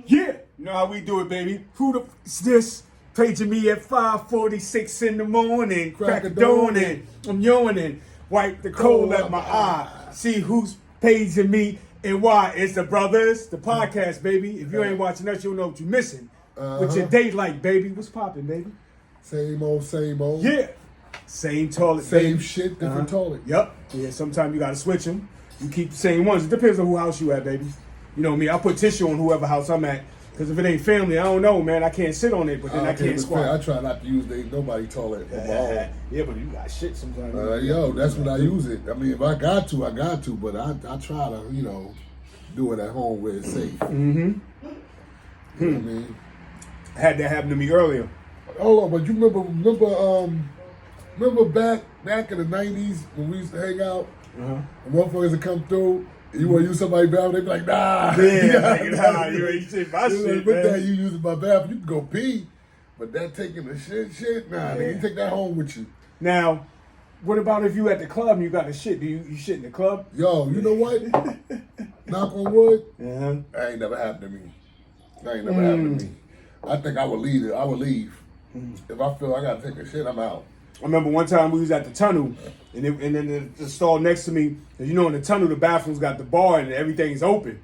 Yeah, you know how we do it, baby. Who the f is this? Paging me at 5:46 in the morning, crack a dawn and I'm yawning. Wipe the cold at my eye. See who's paging me and why. It's the brothers, the podcast, baby. If you ain't watching us, you'll know what you're missing. What's your day like, baby? What's popping, baby? Same old, same old. Yeah. Same toilet, Same baby. shit, different toilet. Yep. Yeah, sometimes you gotta switch them. You keep the same ones. It depends on who house you at, baby. You know me, I put tissue on whoever house I'm at. Because if it ain't family, I don't know, man. I can't sit on it, but then I can't squat. I try not to use nobody toilet for my own. Yeah, but you got shit sometimes. That's when I use it. I mean, if I got to, I got to. But I try to, do it at home where it's safe. Mm-hmm. You know what I mean? Had that happen to me earlier. Hold on, but you remember back in the 90s when we used to hang out? And motherfuckers would come through. You want to use somebody's bathroom? They be like, nah. Nah, you ain't shit my shit, But man. that you using my bathroom, you can go pee. But that taking the shit, nah, nigga, you take that home with you. Now, what about if you at the club and you got the shit? Do you shit in the club? Yo, you know what? Knock on wood, Uh-huh. that ain't never happened to me. That ain't never happened to me. I think I would leave it. I would leave. If I feel I got to take a shit, I'm out. I remember one time we was at the tunnel, and then the stall next to me, and in the tunnel, the bathroom's got the bar and everything's open.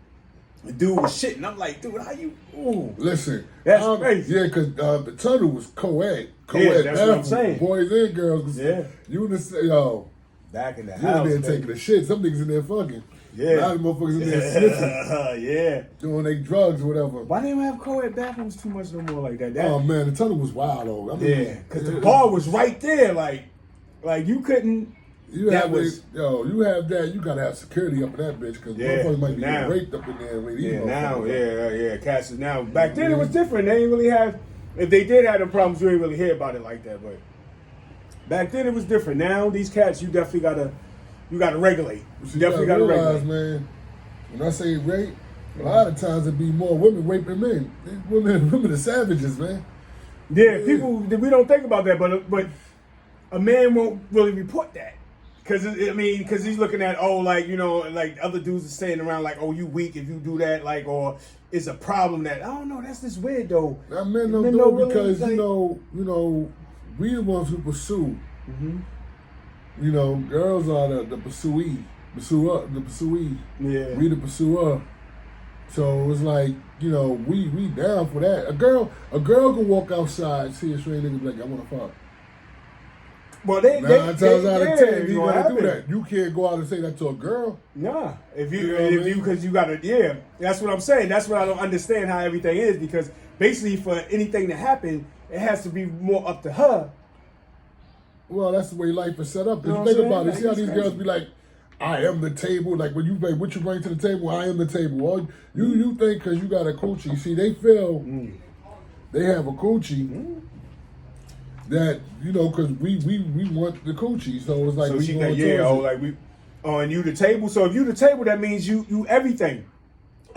The dude was shitting. I'm like, dude, how you? Ooh. Listen, That's crazy. Yeah, because the tunnel was co-ed. Yeah, that's what I'm saying. Boys and girls. Yeah. You yo, back in the you house, in there taking the shit. Some niggas in there fucking. Yeah. Now the motherfuckers in there sniffing. Yeah. Doing their drugs or whatever. Why they don't have co-ed bathrooms too much no more like that? Oh man, the tunnel was wild though. I mean, Yeah, because the bar was right there. Like you couldn't. You that have was. you have that. You gotta have security up in that bitch because motherfuckers might be getting raped up in there. With these Yeah. Cats is now. Back then it was different. They ain't really have. If they did have them problems, you ain't really hear about it like that. But back then it was different. Now these cats, you definitely gotta regulate. You definitely gotta regulate, man. When I say rape, a lot of times it be more women raping men. Women are savages, man. Yeah, people we don't think about that, but a man won't really report that. Because he's looking at, like other dudes are saying around, like, oh, you weak if you do that, like, or it's a problem that, I don't know, that's just weird, though. Now, men don't do it because, we the ones who pursue. Mm-hmm. Girls are the pursuee. The pursuee. Yeah. We the pursuer. So it's like, we down for that. A girl can walk outside, see a strange nigga, be like, I want to fuck. Well, 9 times out of 10, you gotta do it. that. You can't go out and say that to a girl. Nah, because you gotta, that's what I'm saying. That's what I don't understand how everything is, because basically for anything to happen, it has to be more up to her. Well, that's the way life is set up. If you think about it, see how these girls be like, I am the table. Like when you like, what you bring to the table, I am the table. Well, you think because you got a coochie. See, they feel they have a coochie. That because we want the coochie, so it's like so she and you the table. So if you the table, that means you everything.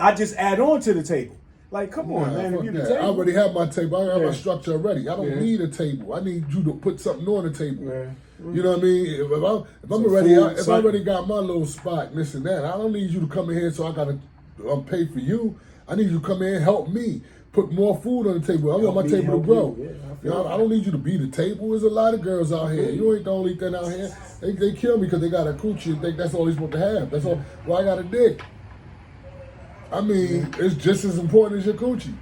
I just add on to the table. Like, come on, man. If you the table, I already have my table. I have my structure already. I don't need a table. I need you to put something on the table. Yeah. You know what I mean? If I already got my little spot, this and that, I don't need you to come in here so I gotta pay for you. I need you to come in and help me put more food on the table. I want my table to grow. I don't need you to be the table. There's a lot of girls out here. You ain't the only thing out here. They kill me because they got a coochie and think that's all they supposed to have. That's all. Well, I got a dick. I mean, it's just as important as your coochie.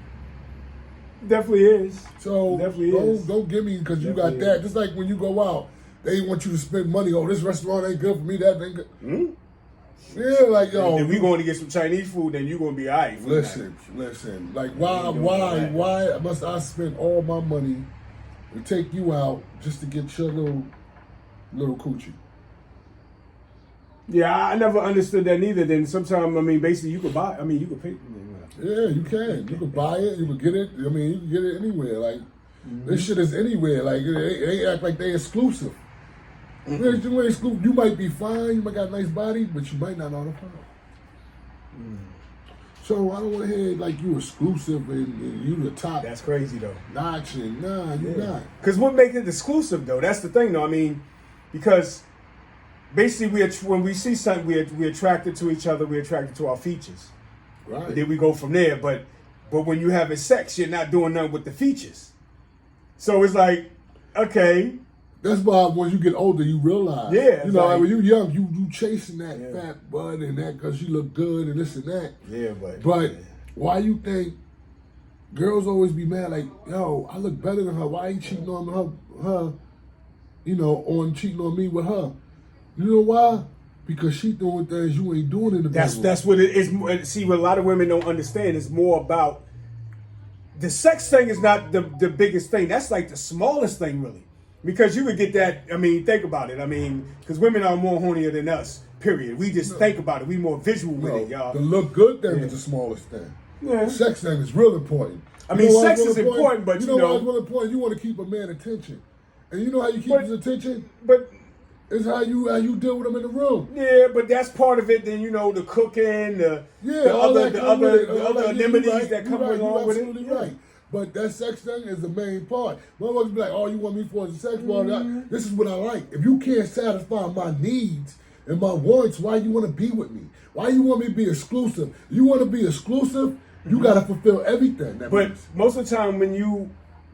Definitely is. So don't give me because you got that. Just like when you go out, they want you to spend money. Oh, this restaurant ain't good for me. That ain't good. Mm-hmm. Yeah, like yo. If we going to get some Chinese food, then you gonna be alright. Listen. Like why must I spend all my money to take you out just to get your little coochie? Yeah, I never understood that neither. Then sometimes, basically you could buy. You could pay. Yeah, you can. You can buy it. You can get it. You can get it anywhere. Like this shit is anywhere. Like they act like they exclusive. You might be fine, you might got a nice body, but you might not know how to fuck. So I don't want to hear like you exclusive and you the top. That's crazy though. Notch and you're not. Because what makes it exclusive though? That's the thing though. Because basically when we see something, we're attracted to each other. We're attracted to our features. Right. And then we go from there. But but when you having sex, you're not doing nothing with the features. So it's like, okay. That's why when you get older, you realize. Yeah, You know, like, when you young, you chasing that fat butt and that because you look good and this and that. Yeah, But why you think girls always be mad like, yo, I look better than her. Why ain't cheating on her? You know, on cheating on me with her. You know why? Because she doing things you ain't doing in the bedroom. That's what it is. See, what a lot of women don't understand is more about the sex thing is not the biggest thing. That's like the smallest thing, really. Because you would get that, I mean, think about it. I mean, because women are more hornier than us, period. We just think about it. We more visual with it, y'all. The look good thing is the smallest thing. Yeah. The sex thing is real important. I mean, sex is important, but you know what's really important? You want to keep a man's attention. And you know how you keep his attention? But it's how you deal with him in the room. Yeah, but that's part of it. Then the cooking, the other amenities that come along with it. Absolutely right. But that sex thing is the main part. Motherfuckers be like, "Oh, you want me for the sex part? This is what I like. If you can't satisfy my needs and my wants, why you want to be with me? Why you want me to be exclusive? You want to be exclusive? You got to fulfill everything." But most of the time, when you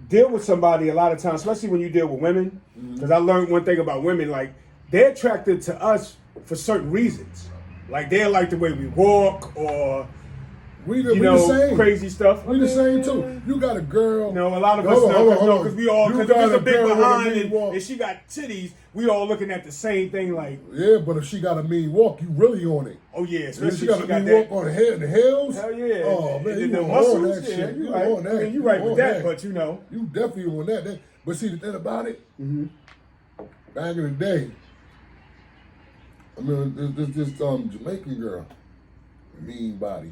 deal with somebody, a lot of times, especially when you deal with women, because I learned one thing about women, like they're attracted to us for certain reasons. Like they like the way we walk, or the same. Crazy stuff. We the same too. You got a girl. A lot of us because we all, because there's a big behind and she got titties. We all looking at the same thing, like. Yeah, but if she got a mean walk, you really on it. Oh yeah, especially if she got a mean walk on the head and the heels. Hell yeah. Oh man, and you the on muscles, that shit. You right. on that. I mean, you right with that, but you know. You definitely on that. But see, the thing about it, back in the day, I mean, this Jamaican girl, mean body.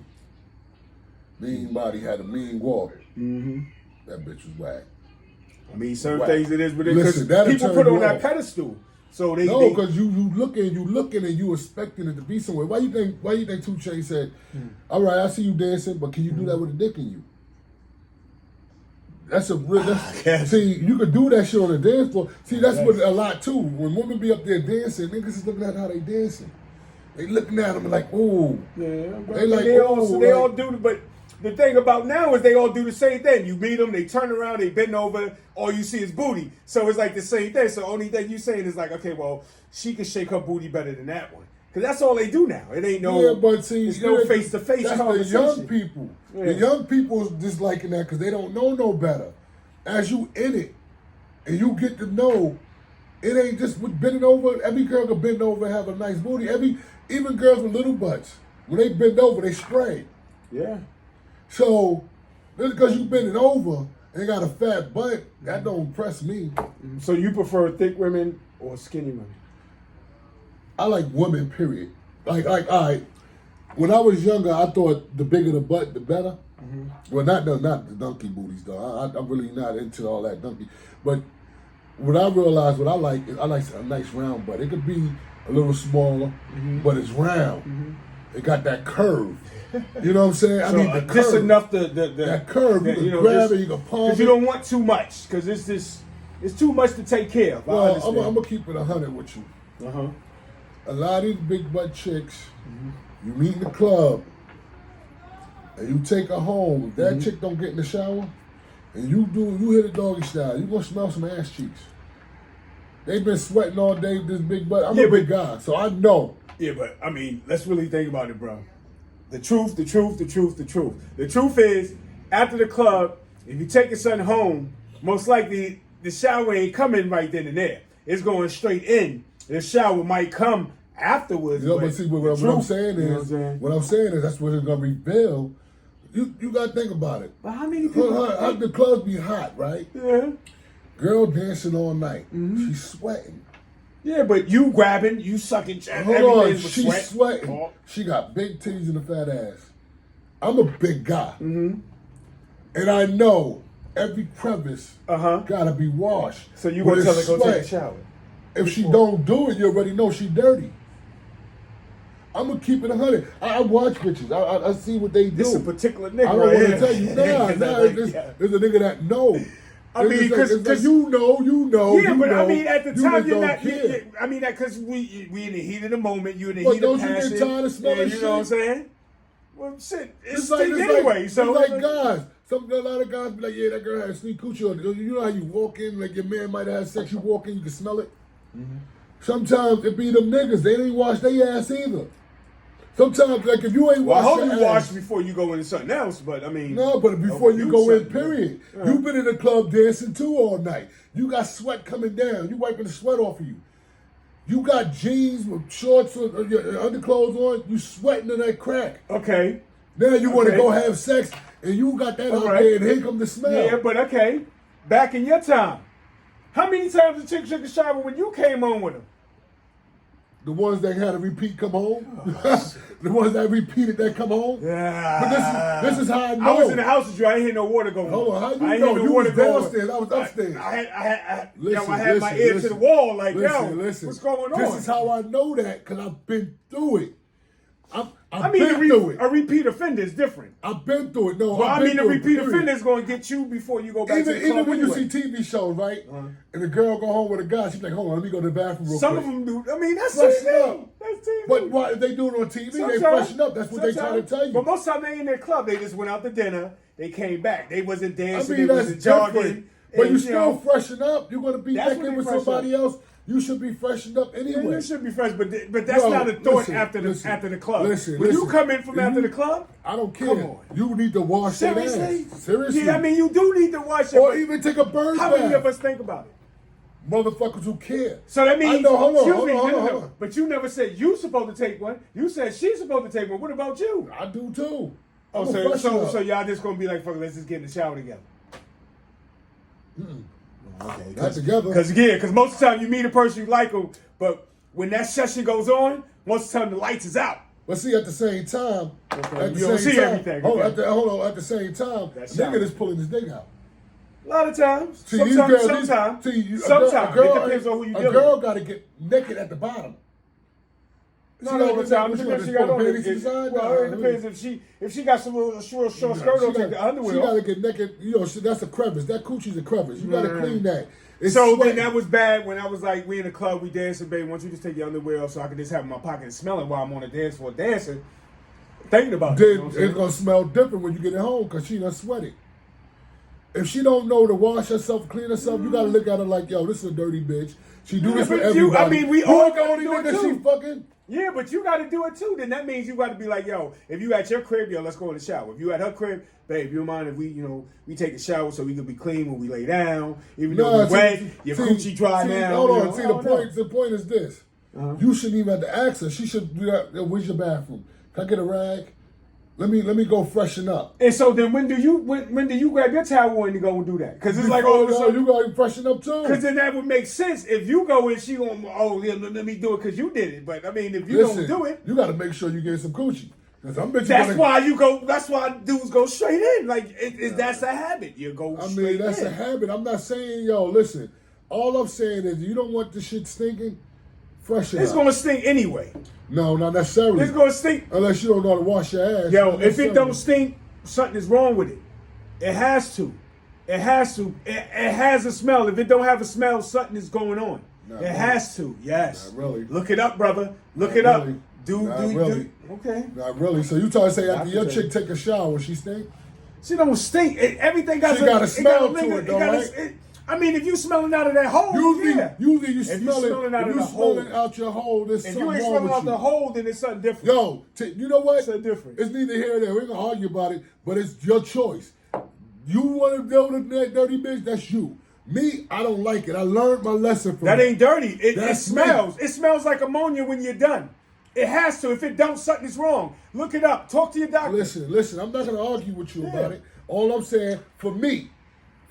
Mean body had a mean walk. That bitch was whack. I mean, certain things it is, but because people put on that pedestal. So because you looking and you expecting it to be somewhere. Why you think 2 Chainz said, "All right, I see you dancing, but can you do that with a dick in you?" That's a real. See, you could do that shit on the dance floor. See, that's what a lot too. When women be up there dancing, niggas is looking at how they dancing. They looking at them like, "Oh, yeah." They like, they all do. But the thing about now is they all do the same thing. You meet them, they turn around, they bend over, all you see is booty. So it's like the same thing. So the only thing you saying is like, okay, well, she can shake her booty better than that one. Because that's all they do now. It ain't no, but see, it's no face-to-face conversation. The young people. Yeah. The young people is disliking that because they don't know no better. As you in it, and you get to know, it ain't just with bending over. Every girl can bend over and have a nice booty. Even girls with little butts, when they bend over, they spray. Yeah. So, just because you bending over and got a fat butt, that don't impress me. So you prefer thick women or skinny women? I like women, period. Like, all right. When I was younger, I thought the bigger the butt, the better. Well, not the donkey booties though. I'm really not into all that donkey. But what I realized, what I like is I like a nice round butt. It could be a little smaller, but it's round. It got that curve. You know what I'm saying? I mean, the curve. Just enough that curve. You can grab it, you can palm it. Because you don't want too much. Because it's too much to take care of. Well, I'm going to keep it 100 with you. Uh-huh. A lot of these big butt chicks, you meet in the club, and you take her home. If that chick don't get in the shower, and you hit a doggy style, you going to smell some ass cheeks. They've been sweating all day with this big butt. I'm a big guy, so I know. Yeah, but, I mean, let's really think about it, bro. The truth is, after the club, if you take your son home, most likely the shower ain't coming right then and there. It's going straight in. The shower might come afterwards. But see, what I'm saying is, that's what it's gonna reveal. You gotta think about it. But how many people? The clubs be hot, right? Yeah. Girl dancing all night. She's sweating. Yeah, but you grabbing, you sucking. Hold on, she's sweating. Oh. She got big titties and a fat ass. I'm a big guy, and I know every crevice gotta be washed. So you gonna tell her go take a shower? If she don't do it, you already know she dirty. I'm gonna keep it 100. I watch bitches. I see what they do. This a particular nigga. I don't want to tell you. There's a nigga that know. I mean, because you know. Yeah, but know, I mean, at the time you're not. Care. I mean, that because we in the heat of the moment. You in the heat of passion. Don't you get tired of smelling shit? You know what I'm saying? Well, shit, it's stink anyway. So it's like guys. A lot of guys be like, yeah, that girl had sneak coochie on it. You know how you walk in, like your man might have had sex, you walk in, you can smell it? Mm-hmm. Sometimes it be them niggas, they ain't wash their ass either. Sometimes, like, if you ain't wash your ass. I hope you wash before you go into something else, but I mean. No, but before you go in, period. Yeah. You've been in the club dancing too all night. You got sweat coming down. You wiping the sweat off of you. You got jeans with shorts or your underclothes on. You sweating in that crack. Okay. Now you want to go have sex, and you got that out there, and here come the smell. Yeah, but okay. Back in your time, how many times the chick took a shower when you came on with them? The ones that had a repeat come home. The ones that repeated that come home. Yeah. But this is how I know. I was in the house with you. I didn't hear no water going. Hold on, how you I know? No You water was downstairs. I was upstairs. I had my ear to the wall. Like, what's going on? This is how I know that because I've been through it. I've been through it. A repeat offender is different. I've been through it. No, well, I mean, a repeat offender is going to get you before you go back to the club. Even when you see TV shows, right? And the girl go home with a guy, she's like, hold on, let me go to the bathroom real quick. Some of them do. I mean, that's freshen TV. Up. That's TV. But why, if they do it on TV, they freshen up. That's what they try to tell you. But most of the time they in their club. They just went out to dinner. They came back. They wasn't dancing. I mean, they wasn't jogging. But you still freshen up. You're going to be naked with somebody else. You should be freshened up anyway. Yeah, you should be fresh, but that's not a thought after the club. When you come in from after the club, I don't care. Come on. You need to wash your ass. Seriously? Yeah, I mean, you do need to wash your ass. Or even take a bird bath. How many of us think about it? Motherfuckers who care. So that means, hold on. But you never said you supposed to take one. You said she's supposed to take one. What about you? I do too. So y'all just gonna be like, fuck, let's just get in the shower together. Okay, not together. Because most of the time you meet a person you like them, but when that session goes on, most of the time the lights is out. But see, at the same time, you don't see everything. Hold on, at the same time, nigga is pulling his dick out. A lot of times. See, sometimes. It depends on who you dealing with. A girl got to get naked at the bottom. Not all the time. It depends if she got some little short skirt on, take the underwear. She got to get naked. You know, that's a crevice. That coochie's a crevice. You got to clean that. Then that was bad when I was like, we in the club, we dancing, baby. Why don't you just take your underwear off so I can just have it in my pocket and smell it while I'm on the dance floor dancing, thinking about it. Then it's gonna smell different when you get it home because she done sweated. If she don't know to wash herself, clean herself, you gotta look at her like, yo, this is a dirty bitch. She do this for everybody. I mean, we all gotta do it too. She fucking. Yeah, but you got to do it too. Then that means you got to be like, yo, if you at your crib, yo, let's go in the shower. If you at her crib, babe, you don't mind if we take a shower so we can be clean when we lay down, even though we wet, your coochie dry now. Hold on, the point is this. You shouldn't even have to ask her. She should do that. Where's your bathroom? Can I get a rag? Let me go freshen up. And so then when do you grab your towel and go and do that? Because it's like all of a sudden you gotta freshen up too. Because then that would make sense if you go and she going, let me do it because you did it. But I mean, if you don't do it, you gotta make sure you get some coochie. That's why dudes go straight in. Like that's a habit. You go. That's a habit. I'm not saying, yo, listen. All I'm saying is you don't want the shit stinking. Freshen up. It's gonna stink anyway. No, not necessarily. It's gonna stink unless you don't know how to wash your ass. Yo, if it don't stink, something is wrong with it. It has to. It has a smell. If it don't have a smell, something is going on. It has to. Yes. Not really. Look it up, brother. Look it up. Do. Okay. Not really. So you trying to say after your chick take a shower, she stink? She don't stink. Everything got. She got a smell to it, though, right? I mean, if you smelling out of that hole, usually you smell it. Smelling out if of you the smelling hole, out your hole, there's something wrong with you. If you ain't smelling out the hole, then it's something different. Yo, you know what? It's something different. It's neither here nor there. We ain't gonna argue about it, but it's your choice. You want to deal with that dirty bitch? That's you. Me, I don't like it. I learned my lesson from that. Ain't dirty. It smells. Me. It smells like ammonia when you're done. It has to. If it don't, something's wrong. Look it up. Talk to your doctor. Listen. I'm not gonna argue with you about it. All I'm saying, for me,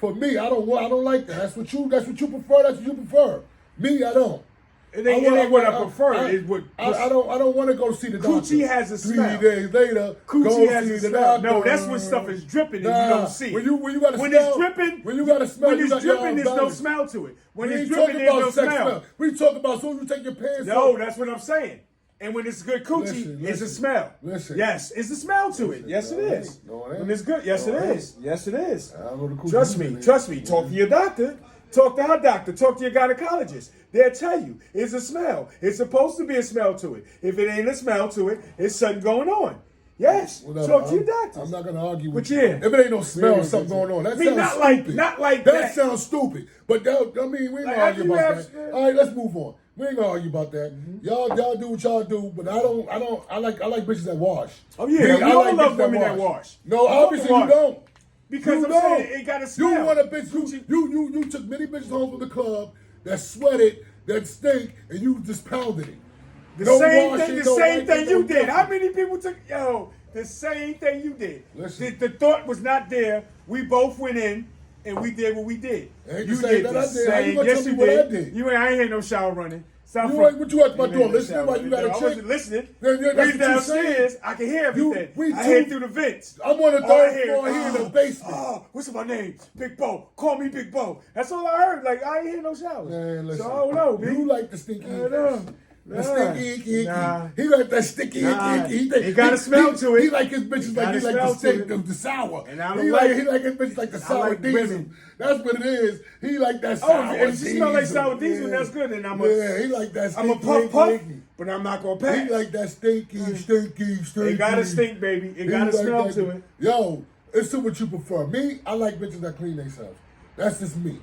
I don't like that. That's what you prefer. That's what you prefer. Me, I don't. It ain't what I prefer. I don't want to go see the doctor. Coochie has a smell. 3 days later, Coochie has a smell. No, that's when stuff is dripping and you don't see it. When you got when it's dripping, there's no smell to it. When it's dripping, there's no smell. We talk about soon as you take your pants off. No, that's what I'm saying. And when it's good coochie, it's a smell. Yes, it's a smell to it. Yes, it is. When it's good, yes, it is. Yes, it is. Trust me. Talk to your doctor. Talk to her doctor. Talk to your gynecologist. They'll tell you it's a smell. It's supposed to be a smell to it. If it ain't a smell to it, it's something going on. Yes. Whatever. Talk to your doctors. I'm not gonna argue But with you. yeah. If it ain't no smell Yeah, or something yeah. going on, that I mean, sounds not like that. that. Sounds stupid. But that, I mean, we ain't Like, gonna argue how you about have- that. All right, let's move on. We ain't gonna argue about that. Y'all do what y'all do, but I like bitches that wash. Oh, yeah. Me, We I all like love bitches women that wash. No, We all obviously wash. you don't. Because You I'm don't. saying it got to smell. You want a bitch you took many bitches home from the club that sweated, that stink, and you just pounded it. The No same washing, thing, the no same wiping, thing no you did. nothing. How many people took the same thing you did? Listen. The thought was not there. We both went in and we did what we did. Ain't You the same did that the I did. How you same. gonna Yes, tell me you what I did. did? You ain't. I ain't hear no shower running. Stop You ain't what you at my ain't door hear no listening shower while you got a running. I chick? wasn't listening. Then that's We what you downstairs. saying. I can hear everything. we I two- hear through the vents. I'm on the All I third hear floor is, here in the basement. Oh, what's my name? Big Bo. Call me Big Bo. That's all I heard. Like I ain't hear no showers. Man, listen. So I don't know, B. You like the stinky I don't know. The sticky icky. Nah. He like that sticky Nah. icky. It got a smell to it. He like his bitches like he like the stick, the sour. And I don't he like he like his bitches like the sour like diesel. women. That's what it is. He like that Oh, sour if she smell like diesel. sour diesel, Yeah. that's good. And I'm he like that I'm a stinky puff, icky. but I'm not gonna pass. He like that stinky. It gotta stink, baby. It gotta smell that. to it. Yo, it's to what you prefer. Me, I like bitches that clean themselves. That's just me.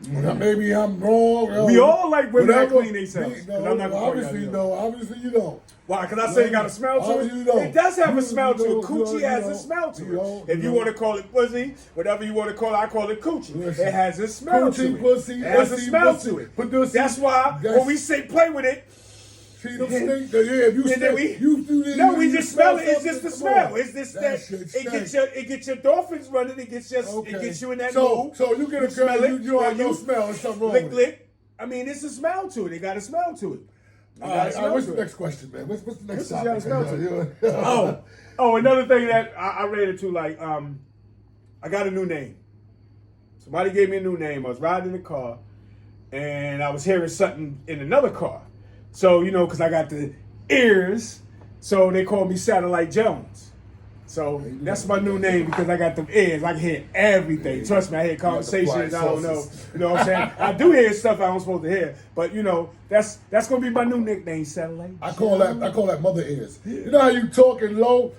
Now, maybe I'm wrong. Yo, We all like women that whatever. clean themselves. Me, 'Cause I'm not gonna call obviously, y'all, no. Obviously, you don't. Why? Because I say it got a smell to Obviously, it. you don't. It does have a You smell to it. don't, Coochie you has a don't. smell to You it. don't, If you you don't. want to call it pussy, whatever you want to call it, I call it coochie. Listen. It has a smell to Coochie, it. pussy, It has a pussy, smell pussy. to it. Pussy. That's why when we say play with it, See them stink. Yeah, if you and then stink, we you do this. no, we you just smell it. It's something, just the come smell. on. It's this that shit it gets your dolphins running. It gets you in that mood. So you get a girl, smell it, you don't have or no you smell. There's something wrong lick with it. lick. I mean, it's a smell to it. It got a smell to it. All right, what's the next question, man? What's the next What's the topic? smell to it? Oh, another thing that I ran into, like, I got a new name. Somebody gave me a new name. I was riding in the car, and I was hearing something in another car. So, because I got the ears, so they call me Satellite Jones. So that's my new name because I got the ears. I can hear everything. Trust me, I hear conversations. I don't know. You know what I'm saying? I do hear stuff I don't supposed to hear. But that's gonna be my new nickname, Satellite. I call that mother ears. You know how you talking low?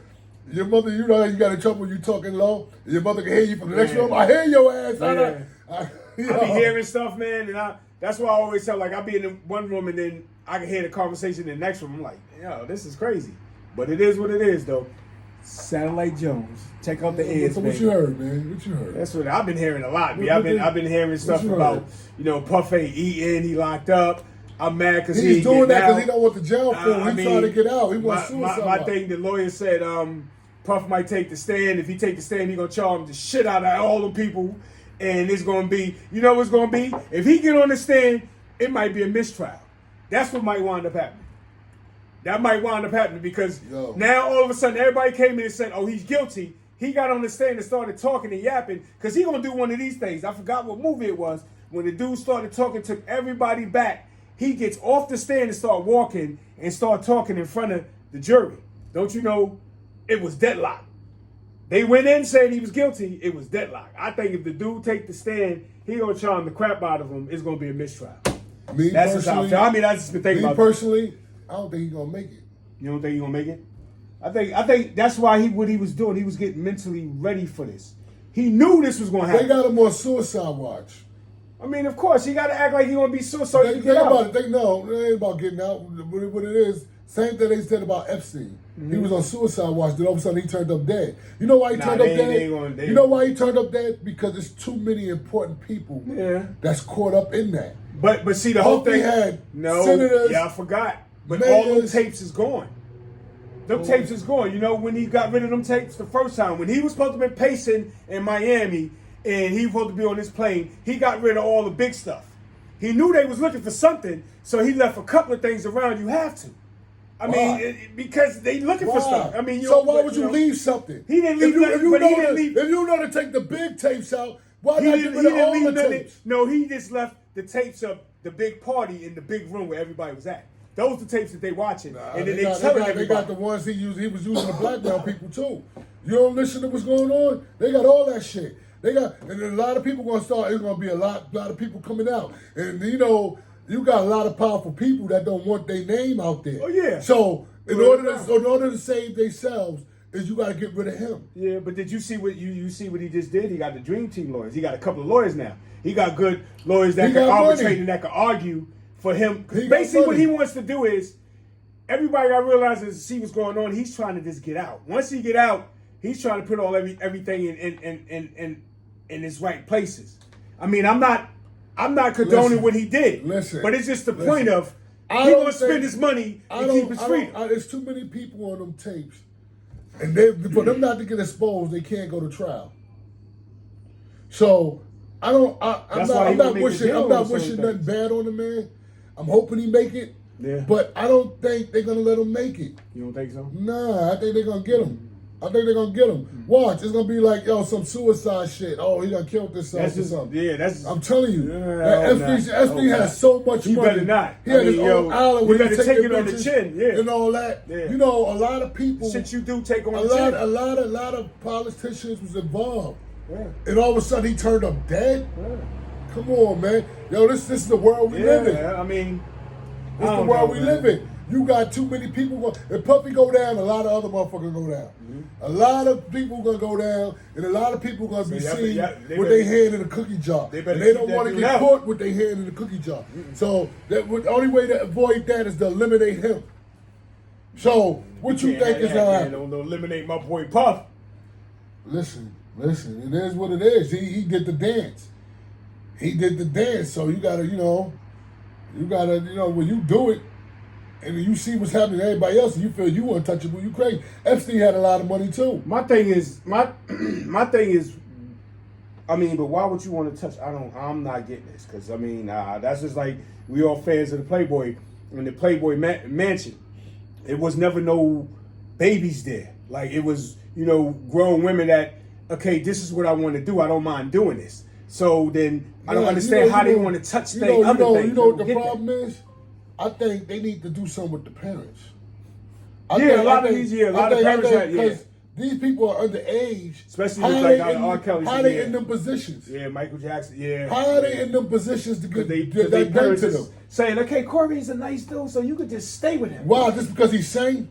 Your mother, you know how you got in trouble when you talking low? Your mother can hear you from the next room. I hear your ass. I be hearing stuff, man, and that's why I always tell, like, I be in one room and then I can hear the conversation in the next room. I'm like, this is crazy. But it is what it is, though. Satellite Jones. Check out the ears, So man. what you heard, man? What you heard? That's what I've been hearing a lot. What- I've what been hearing stuff you about, heard? Puff ain't eating, he locked up. I'm mad because He's doing that because he out. don't want the jail for. He trying to get out. He wants my suicide. thing, the lawyer said, Puff might take the stand. If he take the stand, he gonna charge the shit out of all the people, and it's gonna be, what's gonna be? If he get on the stand, it might be a mistrial. That's what might wind up happening. That might wind up happening because now all of a sudden everybody came in and said, "Oh, he's guilty." He got on the stand and started talking and yapping because he gonna do one of these things. I forgot what movie it was. When the dude started talking, took everybody back. He gets off the stand and start walking and start talking in front of the jury. Don't you know? It was deadlock. They went in saying he was guilty. It was deadlock. I think if the dude take the stand, he gonna charm the crap out of him. It's gonna be a mistrial. That's just how I feel. I mean, I just been thinking about. Personally, I don't think he's gonna make it. You don't think he's gonna make it? I think that's why what he was doing. He was getting mentally ready for this. He knew this was gonna happen. They got him on suicide watch. I mean, of course, he got to act like he's gonna be suicidal. Think about it. It ain't about getting out. What it is, same thing they said about Epstein. Mm-hmm. He was on suicide watch. Then all of a sudden he turned up dead. You know why he turned up dead? You know why he turned up dead? Because there's too many important people that's caught up in that. But see, the whole thing had senators. Yeah, I forgot. But mayors, all those tapes is gone. Them tapes is gone. You know, when he got rid of them tapes the first time, when he was supposed to be pacing in Miami and he was supposed to be on this plane, he got rid of all the big stuff. He knew they was looking for something, so he left a couple of things around. You have to. I mean, because they looking for stuff. I mean, so why would you leave something? He didn't leave nothing, but he didn't leave. If you know to take the big tapes out, why not get rid of all the tapes? No, he just left the tapes of the big party in the big room where everybody was at. Those are the tapes that they watching, and then they got the ones he used. He was using to blackmail people too. You don't listen to what's going on. They got all that shit. And a lot of people gonna start. It's gonna be a lot of people coming out, and you got a lot of powerful people that don't want their name out there. Oh yeah. So in order to save themselves, is you got to get rid of him. Yeah, but did you see what you see what he just did? He got the Dream Team lawyers. He got a couple of lawyers now. He got good lawyers that can arbitrate and that can argue for him. Basically, what he wants to do is everybody got to realize and see what's going on. He's trying to just get out. Once he get out, he's trying to put everything in its right places. I mean, I'm not condoning what he did. But it's just the point of he gonna spend his money and keep his freedom. There's too many people on them tapes, and for them not to get exposed, they can't go to trial. So I'm not wishing nothing bad on the man. I'm hoping he make it. Yeah. But I don't think they're gonna let him make it. You don't think so? Nah, I think they're gonna get him. Watch, it's gonna be like, some suicide shit. Oh, he done killed himself or something. Yeah, that's. I'm telling you, SB has so much money. He better not. He had his own island. You better take it on the chin, yeah, and all that. Yeah. You know, a lot of people. Shit, you do take on the chin. A lot of politicians was involved, yeah. And all of a sudden he turned up dead. Yeah. Come on, man. Yo, this is the world we live in. I mean, this is the world we live in. You got too many people. If Puffy go down, a lot of other motherfuckers go down. Mm-hmm. A lot of people gonna go down, and a lot of people gonna be seen with their hand in a cookie jar. And they don't want to get caught with their hand in the cookie jar. Mm-hmm. So the only way to avoid that is to eliminate him. So what you think is gonna happen? Don't eliminate my boy Puff. Listen. It is what it is. He did the dance. So you gotta, when you do it. And you see what's happening to everybody else, and you feel you untouchable, you crazy. Epstein had a lot of money too. My thing is, I mean, but why would you want to touch? I'm not getting this because that's just like we all fans of the Playboy and the Playboy Mansion. It was never no babies there. Like it was, grown women that this is what I want to do. I don't mind doing this. So then I don't understand how they want to touch things. You know what the problem is? I think they need to do something with the parents. A lot of parents because these people are underage. Especially with like R. Kelly. How they in them positions? Yeah, Michael Jackson. Yeah. How are they in them positions to get their parents to them? Saying, Corey's a nice dude, so you could just stay with him. Why? Just because he's sane?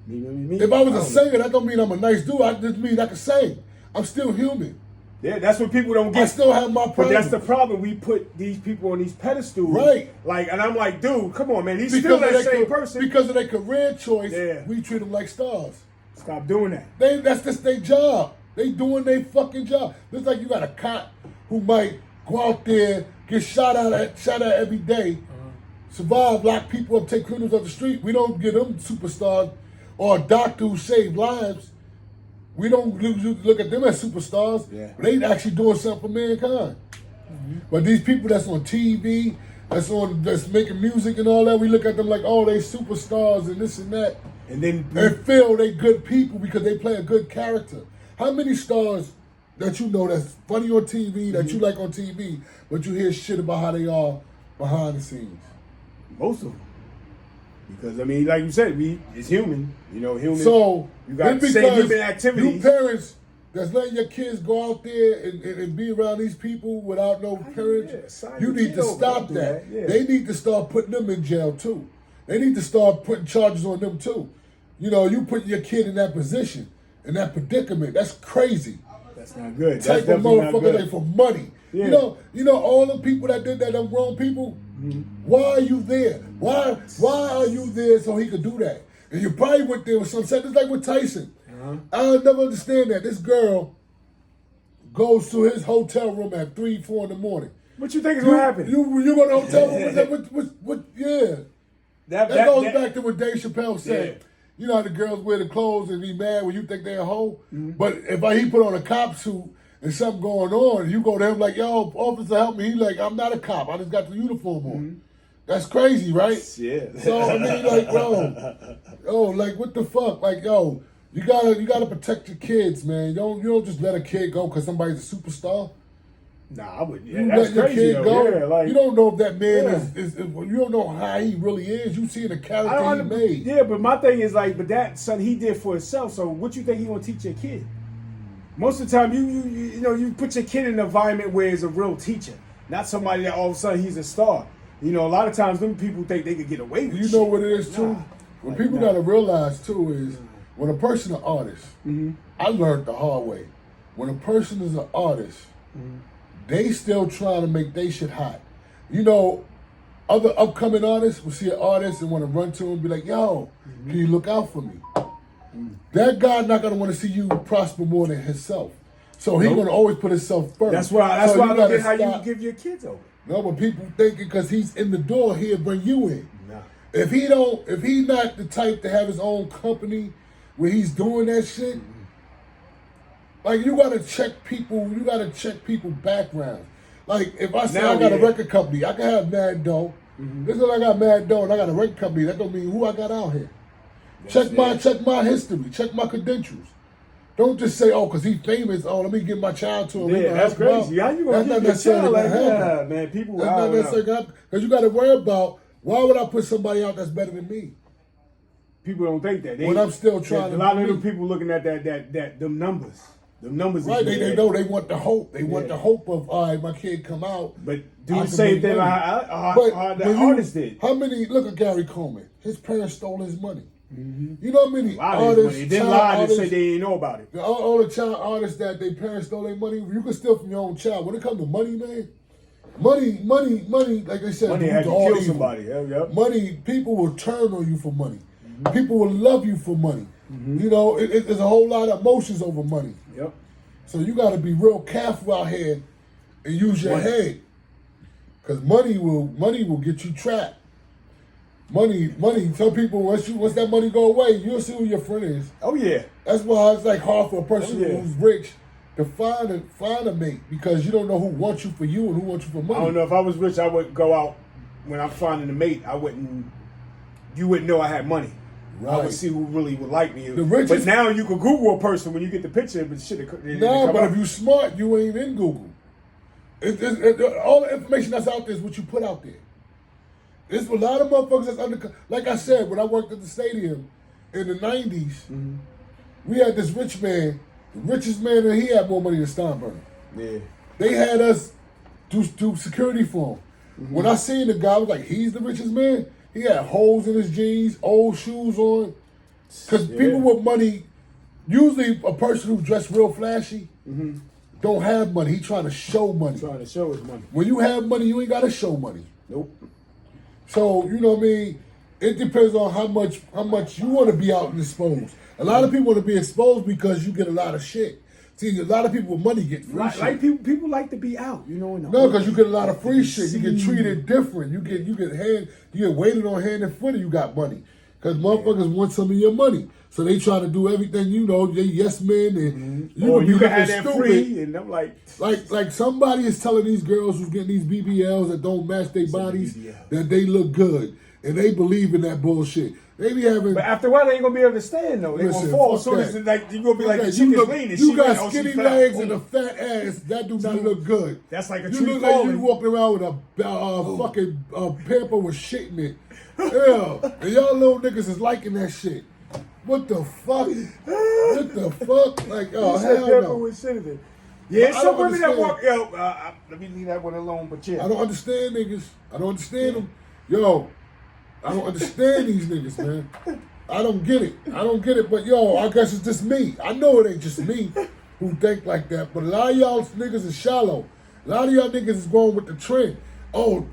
If I was a singer, that don't mean I'm a nice dude. I just mean I can sing. I'm still human. Yeah, that's what people don't get. I still have my problem. But that's the problem. We put these people on these pedestals. Right. And I'm like, dude, come on, man. He's still that same person. Because of their career choice, we treat them like stars. Stop doing that. That's just their job. They doing their fucking job. Just like you got a cop who might go out there, get shot at every day, survive, lock people up, take criminals off the street. We don't give them superstars, or a doctor who saved lives. We don't look at them as superstars. Yeah. But they actually doing something for mankind. Mm-hmm. But these people that's on TV, that's making music and all that, we look at them like, oh, they superstars and this and that. And feel they good people because they play a good character. How many stars that you know that's funny on TV, that you like on TV, but you hear shit about how they are behind the scenes? Most of them. Because like you said, it's human. Human. So you got the same human activities. You parents that's letting your kids go out there and be around these people without no parents, you need to stop that. Yeah. They need to start putting them in jail too. They need to start putting charges on them too. You put your kid in that position, in that predicament. That's crazy. That's not good. Take a motherfucker like for money. Yeah. All the people that did that, them grown people. Mm-hmm. Why are you there? Why are you there so he could do that? And you probably went there with some sense. It's like with Tyson. Uh-huh. I'll never understand that. This girl goes to his hotel room at 3, 4 in the morning. What you think is going to happen? You go to the hotel room? Yeah. That goes back to what Dave Chappelle said. Yeah. You know how the girls wear the clothes and be mad when you think they're a hoe? Mm-hmm. But if he put on a cop suit and something going on, you go to him like, yo, officer, help me. He like, I'm not a cop. I just got the uniform on. Mm-hmm. That's crazy, right? Yeah. So, like, what the fuck? Like, yo, you gotta protect your kids, man. You don't just let a kid go because somebody's a superstar. Nah, I wouldn't. You that's let crazy, your kid go. You don't know if that man is. You don't know how he really is. You see the character he made. Yeah, but my thing is but that son he did for himself. So what you think he gonna teach your kid? Most of the time, you put your kid in an environment where he's a real teacher, not somebody that all of a sudden he's a star. A lot of times them people think they could get away with You know what it is too? What people gotta realize too is when a person an artist, I learned the hard way. When a person is an artist, they still trying to make they shit hot. You know, other upcoming artists will see an artist and want to run to him and be like, yo, can you look out for me? That guy not going to want to see you prosper more than himself. So he's going to always put himself first. That's why I don't get how you give your kids over. No, but people thinking because he's in the door, he'll bring you in. Nah. If he's not the type to have his own company where he's doing that shit, like you gotta check people backgrounds. Like if I say I got a record company, I can have mad dough. This is I got mad dough and I got a record company, that don't mean who I got out here. Check my history, check my credentials. Don't just say, oh, because he's famous, oh, let me give my child to him. Yeah, that's crazy. How you gonna give your child like that, man? People, that's not necessarily because you got to worry about, why would I put somebody out that's better than me? People don't think that. When I'm still trying to. A lot of them people looking at them numbers. The numbers. Right, they know they want the hope. They want the hope of, all right, my kid come out. But do the same thing how the artist did. How many, look at Gary Coleman. His parents stole his money. You know how many artists then lied and say they didn't know about it. All the child artists that their parents stole their money, you can steal from your own child. When it comes to money, man, money, like they said, money had to kill somebody. Yep. Money, people will turn on you for money. People will love you for money. You know, there's a whole lot of emotions over money. Yep. So you got to be real careful out here and use your head, because money will get you trapped. Money. Some people, once that money go away, you'll see who your friend is. Oh yeah. That's why it's like hard for a person who's rich to find a mate, because you don't know who wants you for you and who wants you for money. I don't know, if I was rich, I would go out when I'm finding a mate. You wouldn't know I had money. Right. I would see who really would like me. But now you can Google a person when you get the picture, but shit. But if you smart, you ain't in Google. All the information that's out there is what you put out there. There's a lot of motherfuckers that's under. Like I said, when I worked at the stadium in the 90s, we had this rich man, the richest man, and he had more money than Steinbrenner. Yeah. They had us do security for him. When I seen the guy, I was like, he's the richest man. He had holes in his jeans, old shoes on. Because people with money, usually a person who dressed real flashy, don't have money. He trying to show money. Trying to show his money. When you have money, you ain't got to show money. Nope. So, you know what I mean? It depends on how much you want to be out and exposed. A lot of people want to be exposed because you get a lot of shit. See, a lot of people with money get free shit. Like people like to be out, you know. No, because you get a lot of free shit. You get treated different. You get weighted on hand and foot if you got money. Because motherfuckers want some of your money. So they try to do everything, you know, they yes men, and you can have that stupid. Free, and I'm like somebody is telling these girls who's getting these BBLs that don't match their bodies that they look good, and they believe in that bullshit. They be having, but after a while, they ain't gonna be able to stand though. They gonna fall. So it's like you're gonna be like, you got skinny legs and a fat ass. That do not look good. That's like a tree. You look like you walking around with a fucking pamper with shit in it. Yeah, and y'all little niggas is liking that shit. What the fuck? What the fuck? Like, oh hell no. With shit in it. Yeah, some women that walk. Let me leave that one alone. But yeah, I don't understand niggas. I don't understand them. Yo. I don't understand these niggas, man. I don't get it. But yo, I guess it's just me. I know it ain't just me who think like that. But a lot of y'all niggas is shallow. A lot of y'all niggas is going with the trend. Oh,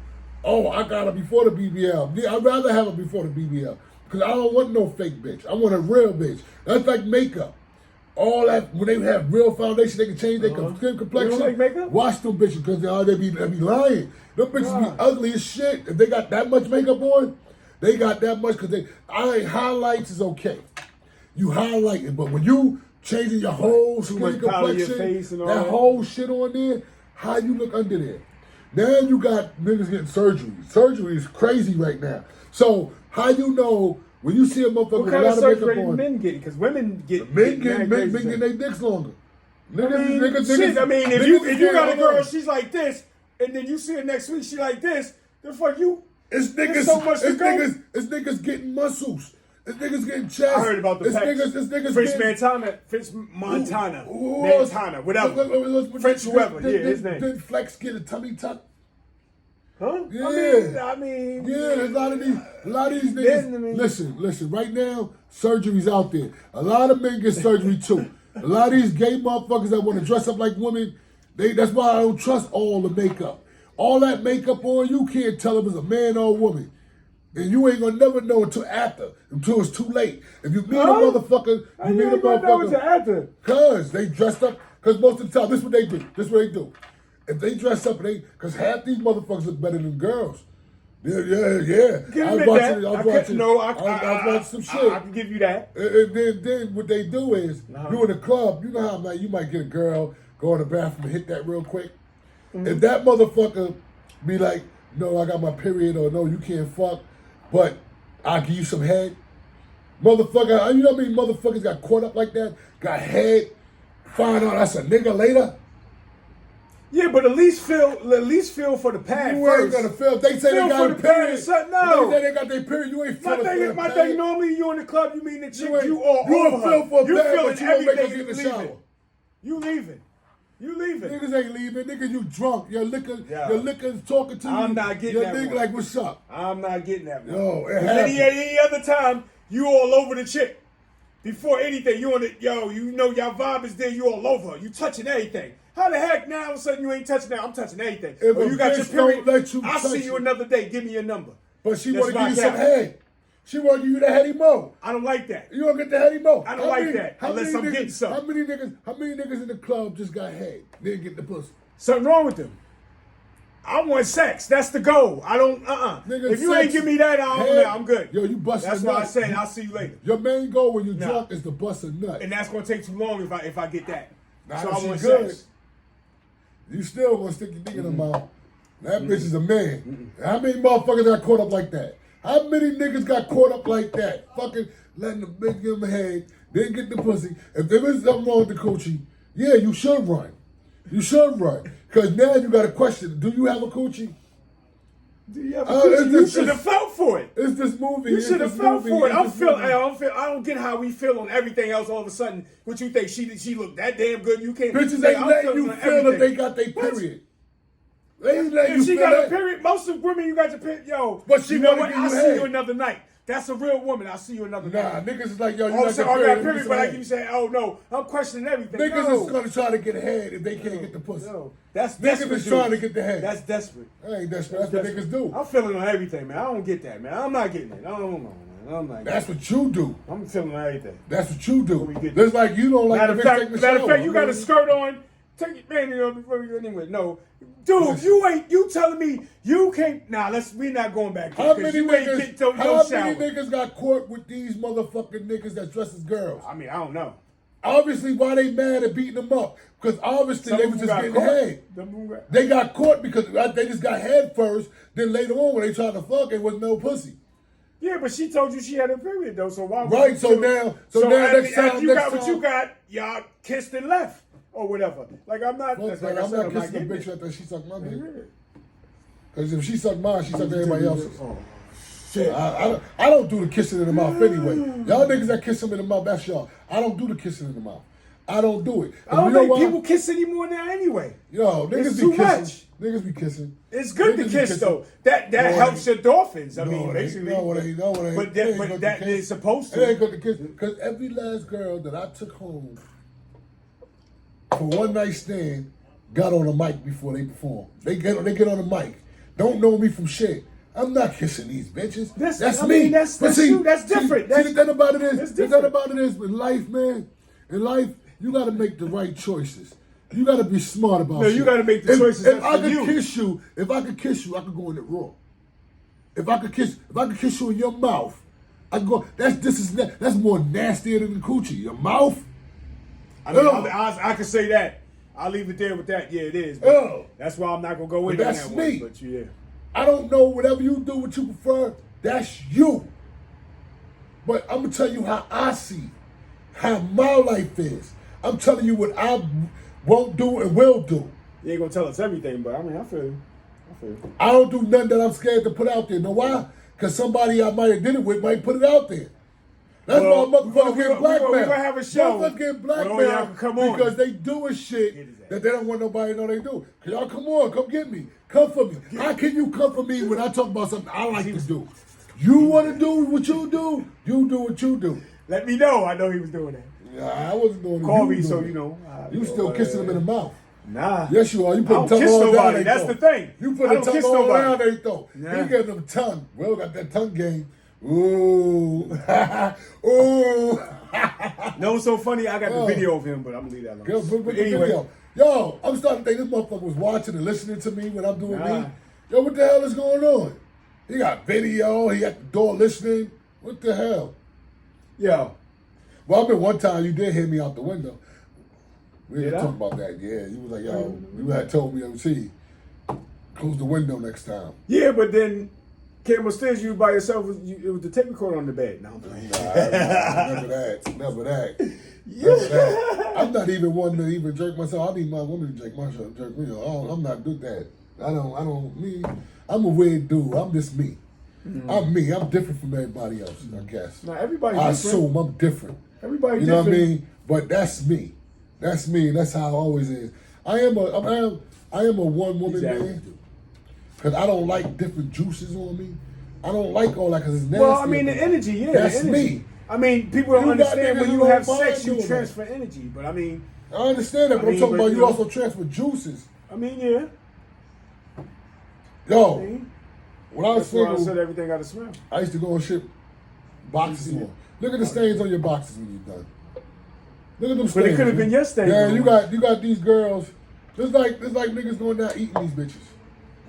I got it before the BBL. Yeah, I'd rather have it before the BBL. Because I don't want no fake bitch. I want a real bitch. That's like makeup. All that, when they have real foundation, they can change their skin complexion. You don't like makeup? Watch them bitches, because they be lying. Them bitches be ugly as shit. If they got that much makeup on, they got that much, because highlights is okay. You highlight it, but when you changing your whole skin complexion, that whole shit on there, how you look under there? Now you got niggas getting surgery. Surgery is crazy right now. So how you know when you see a motherfucker with a lot of makeup on? Men getting? Because women get men getting their dicks longer. Niggas, if you got a girl, she's like this, and then you see her next week, she like this. The fuck you? It's niggas getting muscles. It's niggas getting chest. I heard about the niggas. French Montana, whatever. French whoever, his name. Did Flex get a tummy tuck? Huh? Yeah. I mean, Yeah, there's a lot of these niggas. Listen. Right now, surgery's out there. A lot of men get surgery too. A lot of these gay motherfuckers that want to dress up like women, that's why I don't trust all the makeup. All that makeup on, you can't tell if it's a man or a woman. And you ain't gonna never know until it's too late. If you meet a motherfucker, you meet a motherfucker. Cause they dressed up, cause most of the time, this is what they do. If they dress up, cause half these motherfuckers look better than girls. Yeah. I was watching some shit. I can give you that. And then what they do is, you in the club, you know how you might get a girl, go in the bathroom and hit that real quick. Mm-hmm. If that motherfucker be like, no, I got my period, or no, you can't fuck, but I'll give you some head. Motherfucker, you know how many motherfuckers got caught up like that? Got head, find out that's a nigga later? Yeah, but at least feel for the pad you first. You ain't gonna feel. They say they got a period. No. They say they got their period. You ain't feeling my thing, normally you in the club, you meet the chick, you all you over feel for a you pad, feeling but you don't make everything her get in the leaving. shower. You leaving. Niggas ain't leaving. Niggas, you drunk. Your liquor's talking to you. I'm not getting your that nigga one. like, what's up? I'm not getting that one. Yo, it happens. Any other time, you all over the chick. Before anything, you on it, you know your vibe is there, you all over her. You touching everything. How the heck now all of a sudden you ain't touching that? I'm touching everything. If you got your period, I'll touch see you another day. Give me your number. But she want to give you some head. She want to give you the heady mo. I don't like that. You don't get the heady mo. I don't like that unless I'm getting something. How many niggas in the club just got head? Didn't get the pussy. Something wrong with them. I want sex. That's the goal. I don't. If you ain't give me that, I'm good. Yo, you busting. That's why I said I'll see you later. Your main goal when you're drunk is to bust a nut, and that's gonna take too long if I get that. So I want good. sex. You still gonna stick your dick in her mouth. That bitch is a man. How many motherfuckers got caught up like that? How many niggas got caught up like that? Fucking letting the bitch give him a head, then get the pussy. If there is something wrong with the coochie, yeah, you should run. You should run. Because now you got a question. Do you have a coochie? Do you have a coochie? You should have felt for it. It's this movie. You should have felt for it. I don't get how we feel on everything else all of a sudden. What you think? She looked that damn good. You can't. Bitches ain't letting you feel if they got their period. They ain't letting you feel. If she got a period, most of women you got your period. Yo, but she know what? I'll see you another night. That's a real woman. I'll see you another night. Niggas is like, yo, you got a period, but like you say, oh no, I'm questioning everything. Niggas is gonna try to get ahead if they can't get the pussy. No. That's niggas is trying to get the head. That's desperate. I ain't desperate. That's what niggas do. I'm feeling on everything, man. I don't get that, man. I'm not getting it. I don't know, man. I'm not. That's what you do. I'm feeling on everything. That's what you do. There's like you don't like matter of fact, you got a skirt on. Take it, man. Before you anyway. No, dude, you telling me you can't? Nah, we not going back. How many niggas got caught with these motherfucking niggas that dress as girls? I mean, I don't know. Obviously, why they mad at beating them up? Because obviously they was just getting head. They got caught because they just got head first. Then later on, when they tried to fuck, it was no pussy. Yeah, but she told you she had a period though. So why? Right. So now next time you got what you got, y'all kissed and left. Or whatever. Like I'm not. Well, like I'm not kissing the bitch after she sucked my dick. Because if she sucked mine, she sucked everybody else's. Oh, shit. I don't do the kissing in the mouth anyway. Y'all niggas that kiss them in the mouth, that's y'all. I don't do the kissing in the mouth. I don't do it. I don't think people kiss anymore now anyway. Yo, niggas be kissing. Niggas be kissing. It's good to kiss though. That helps your endorphins. I mean, basically. No, it ain't. But that is supposed to. It ain't good to kiss. Because every last girl that I took home for one night stand got on the mic before they perform. They get on the mic. Don't know me from shit. I'm not kissing these bitches. That's me. That's true. That's different. The thing about it is, in life, man, you got to make the right choices. You got to be smart about shit. You got to make the choices. If I could kiss you, I could go in it raw. If I could kiss you in your mouth, I could go. That's more nastier than the coochie. Your mouth. I can say that. I'll leave it there with that. Yeah, it is. That's why I'm not gonna go into that. That's me. But yeah, I don't know. Whatever you do, what you prefer, that's you. But I'm gonna tell you how I see, how my life is. I'm telling you what I won't do and will do. You ain't gonna tell us everything, but I mean, I feel you. I don't do nothing that I'm scared to put out there. Know why? Because somebody I might have did it with might put it out there. That's Well, why we motherfuckers gonna- get we blackmailed. gonna have a show. Motherfuckers get Well, y'all blackmailed can come on. because they doing shit that they don't want nobody to know they do. Cause y'all come on, come get me. Come for me. How can you come for me when I talk about something I like to do? You want to do what you do what you do. Let me know. I know he was doing that. Yeah, I wasn't doing it. Call You me was so doing you it. know. You still kissing them in the mouth. Nah. Yes, you are. You I put don't tongue kiss all down nobody. their That's throat. the thing. You I put the don't tongue kiss all nobody. around their throat. Nah. You give them tongue. Will got that tongue game. Ooh. Ooh. No, it's so funny. I got the Oh. video of him, but I'm gonna leave that alone. Girl, put But the anyway, video. Yo, I'm starting to think this motherfucker was watching and listening to me when I'm doing Nah. me. Yo, what the hell is going on? He got video. He at the door listening. What the hell? yo, Well, I remember one time you did hear me out the window. We Did didn't I? talk about that. Yeah, you was like, yo, you had told me, see, close the window next time. yeah, but then came upstairs. You by yourself. It was the tape recorder on the bed. No, I'm playing. Never that. Never that. Never that. I'm not even one to even jerk myself. I need my woman to jerk myself, jerk me. I'm not do that. I'm a weird dude. I'm just me. I'm me. I'm different from everybody else, I guess. Now everybody. I different. assume I'm different. Everybody. You know different. what I mean? But that's me. That's me. That's how it always is. I am a one woman Exactly. man. Cause I don't like different juices on me. I don't like all that because it's nasty. Well, I mean the energy. Yeah, That's the energy. me. I mean, people don't You got understand when niggas you who have don't sex, mind you doing transfer energy. But I mean, I understand that, but I'm talking about you know. also transfer juices. Yeah. Yo, See? when I was That's why I said single, everything got to smell. I used to go and ship boxes on. Look at the stains on your boxes when you're done. Look at them stains. But it could have man. been your stain. Yeah, bro. you got these girls. It's like niggas going down eating these bitches.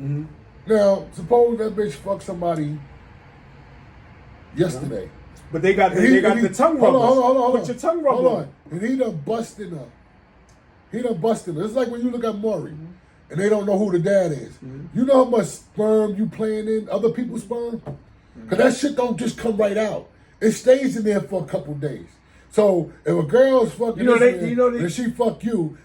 Mm-hmm. Now, suppose that bitch fucked somebody yesterday. But they got And he- the and he- tongue hold rubbers. on, hold on. Put your tongue rubber Hold on. on. And he done busted her. It's like when you look at Maury and they don't know who the dad is. You know how much sperm you playing in other people's sperm? Because that shit don't just come right out. It stays in there for a couple days. So if a girl's fucking You know this they- man and she fuck you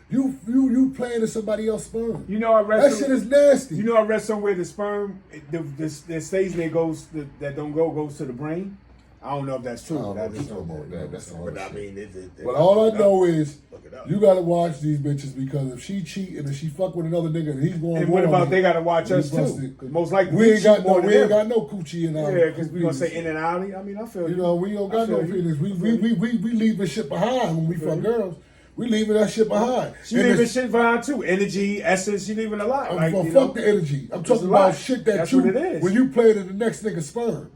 playing in somebody else's sperm. You know I read That some- shit is nasty. You know I read somewhere the sperm that stays there that don't goes to the brain. I don't know if that's true. I don't know I what just you're talking know about that. that's all But that I shit. mean, But all I know is Look it up. you gotta watch these bitches because if she cheat and if she fuck with another nigga and he's going And what wrong, about they gotta watch we us too? busted. 'Cause most likely we ain't got more no than them. coochie in our Yeah, because we gonna say coochies. in and out. I mean, I feel You know, we don't got I no feel you. feelings. I feel you. We leaving shit behind when we fuck you. girls. We leaving that shit behind. She And leaving it's- shit behind too. Energy, essence. She leaving a lot. Like, well, you fuck know, the energy. I'm It's talking a lot. about shit that That's you what it is. when you play to the next nigga's sperm.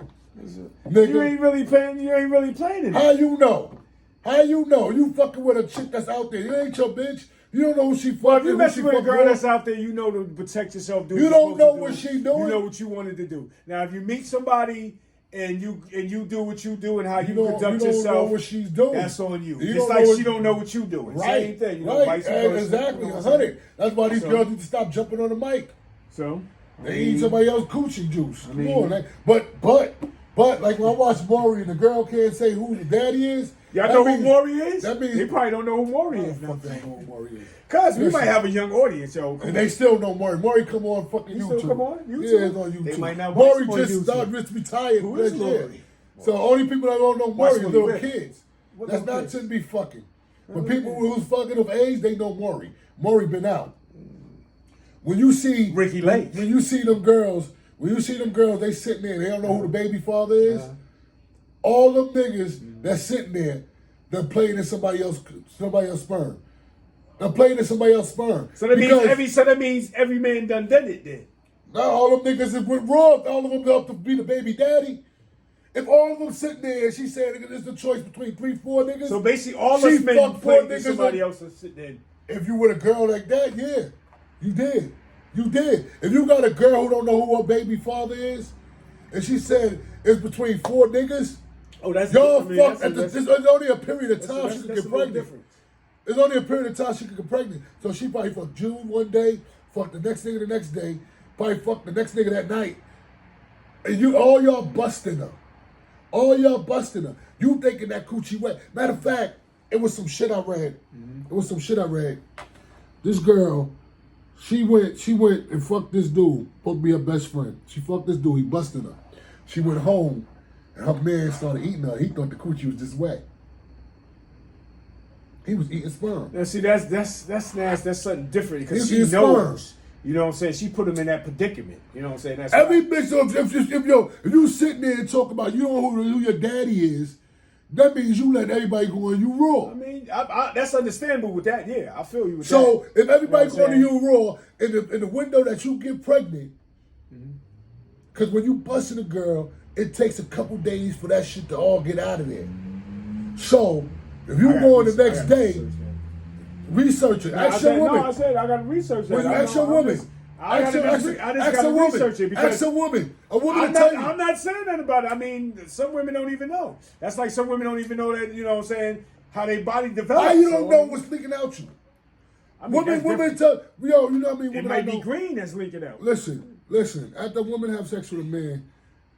you Nigga, ain't really playing. You ain't really playing it. how you know? How you know? You fucking with a chick that's out there. You ain't your bitch. You don't know who she fucking. Well, if you who messing she with a fucking girl with. that's out there, you know to protect yourself. Do You what don't you're supposed know to what do. she doing. You know what you wanted to do. Now, if you meet somebody and you do what you do and how you, conduct don't yourself, know what she's doing. that's on you. You It's don't like know what- she don't know what you doing. Right, Same thing. You know, right, vice versa. exactly, You know what I'm 100. saying? That's why these So- girls need to stop jumping on the mic. So, They eat somebody else's coochie juice. Come mean- on, like, but like when I watch Maury and the girl can't say who the daddy is. y'all that know means- who Maury is? That means they probably don't know who Maury Oh, is. now. fuck, they don't know who Maury is. Cause we Listen. might have a young audience, yo. And they still know Maury. Maury come on fucking He YouTube. still come on YouTube? Yeah, it's on YouTube. They might not Maury watch him on just YouTube. started retired Who last is year. Maury? So only people that don't know Watch Maury are Maury little with. kids. What That's little not kids? shouldn't be fucking. But people who's fucking of age, they know Maury. Maury been out. When you see Ricky Lake. when you see them girls, they sitting there, they don't know who the baby father is. All them niggas that's sitting there, they're playing in somebody else's sperm. They're playing in somebody else's sperm. So that Because means every man done it then. now all them niggas that went wrong, all of them up to be the baby daddy. If all of them sitting there and she said it's the choice between 3-4 niggas. So basically, all she us men fucked played four with niggas somebody up. else and sit there. If you with a girl like that, yeah, you did. You did. If you got a girl who don't know who her baby father is, and she said it's between 4 niggas, Oh, that's y'all I mean, fuck. that's- There's only a period of time that's- she can that's get a little pregnant. different. There's only a period of time she can get pregnant. So she probably fucked June one day, fucked the next nigga the next day, probably fucked the next nigga that night. And all y'all busting her. All y'all busting her. You thinking that coochie wet. Matter of fact, it was some shit I read. It was some shit I read. This girl, she went and fucked this dude, supposed to be her best friend. She fucked this dude, he busted her. She went home, And her man started eating her. He thought the coochie was just wet. He was eating sperm. Now, see, that's nasty. That's something different because He she was knows. sperm. You know what I'm saying? She put him in that predicament. You know what I'm saying? That's Every why. bitch, if you sitting there and talk about you don't know who your daddy is, that means you let everybody go on you raw. I mean, that's understandable with that. Yeah, I feel you with that. So if everybody You know what going I'm to you raw in the window that you get pregnant, because when you busting a girl, it takes a couple days for that shit to all get out of there. So if you go on the next day, research it. Ask your woman. No, I said I got to research that. When you ask your woman. I just got to research it because ask a woman. A woman I'm will tell not, you. I'm not saying that about it. I mean, some women don't even know. That's like some women don't even know that, you know what I'm saying, how their body develops. How you don't know what's leaking out you? I mean, Women tell, you know what I mean? it Women might I be know- green that's leaking out. Listen. After a woman have sex with a man,